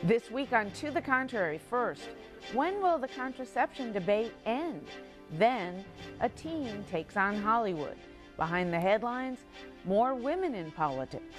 This week on To the Contrary, first, when will the contraception debate end? Then, a teen takes on Hollywood. Behind the headlines, more women in politics.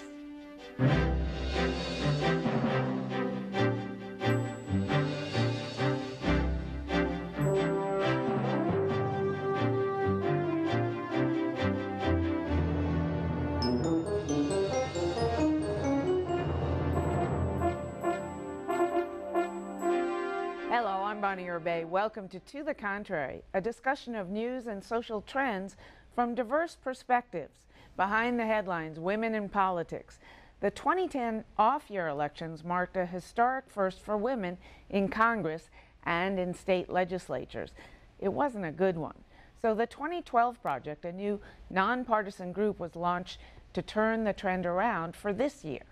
Hello, I'm Bonnie Urbay. Welcome to the Contrary, a discussion of news and social trends from diverse perspectives. Behind the headlines, women in politics. The 2010 off-year elections marked a historic first for women in Congress and in state legislatures. It wasn't a good one. So the 2012 Project, a new nonpartisan group, was launched to turn the trend around for this year.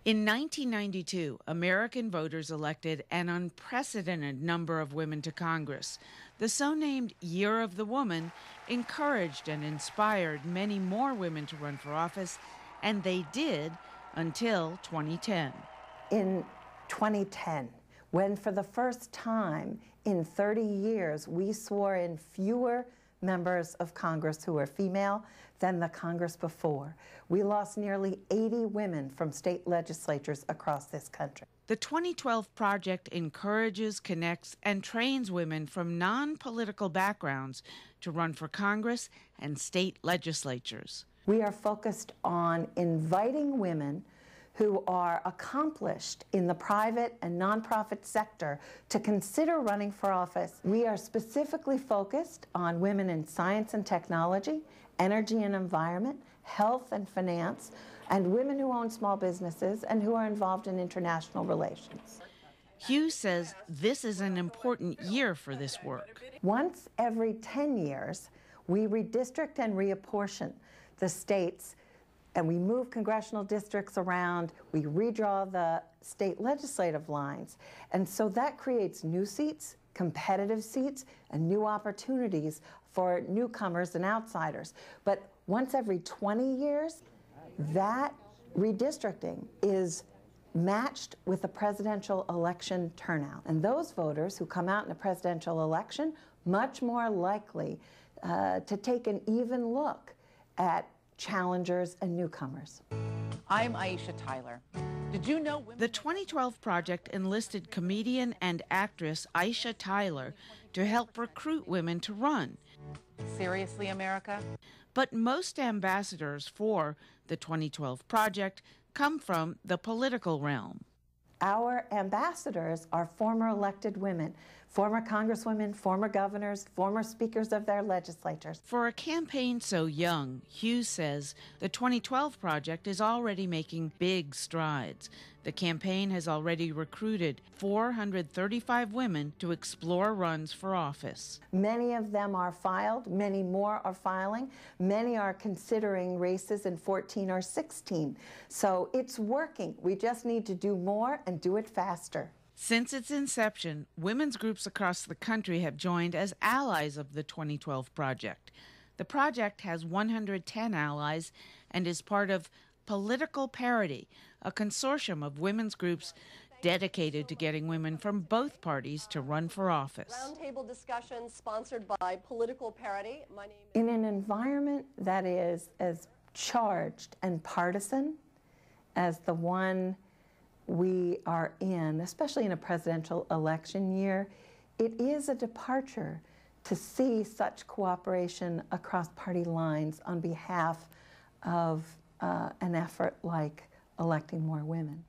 In 1992, American voters elected an unprecedented number of women to Congress. The so-named Year of the Woman encouraged and inspired many more women to run for office, and they did until 2010. In 2010, when for the first time in 30 years we swore in fewer members of Congress who were female than the Congress before, we lost nearly 80 women from state legislatures across this country. The 2012 Project encourages, connects, and trains women from non-political backgrounds to run for Congress and state legislatures. We are focused on inviting women who are accomplished in the private and nonprofit sector to consider running for office. We are specifically focused on women in science and technology, energy and environment, health and finance, and women who own small businesses and who are involved in international relations. Hughes says this is an important year for this work. Once every 10 years, we redistrict and reapportion the states, and we move congressional districts around, we redraw the state legislative lines, and so that creates new seats, competitive seats, and new opportunities for newcomers and outsiders. But once every 20 years, that redistricting is matched with a presidential election turnout. And those voters who come out in a presidential election, much more likely to take an even look at challengers and newcomers. I'm Aisha Tyler. Did you know the 2012 Project enlisted comedian and actress Aisha Tyler to help recruit women to run? Seriously, America? But most ambassadors for the 2012 Project come from the political realm. Our ambassadors are former elected women, former congresswomen, former governors, former speakers of their legislatures. For a campaign so young, Hughes says the 2012 Project is already making big strides. The campaign has already recruited 435 women to explore runs for office. Many of them are filed, many more are filing, many are considering races in 14 or 16. So it's working. We just need to do more and do it faster. Since its inception, women's groups across the country have joined as allies of the 2012 Project. The project has 110 allies and is part of Political Parity, a consortium of women's groups dedicated to getting women from both parties to run for office. Roundtable discussion sponsored by Political Parity. My name is... In an environment that is as charged and partisan as the one we are in, especially in a presidential election year, it is a departure to see such cooperation across party lines on behalf of an effort like electing more women.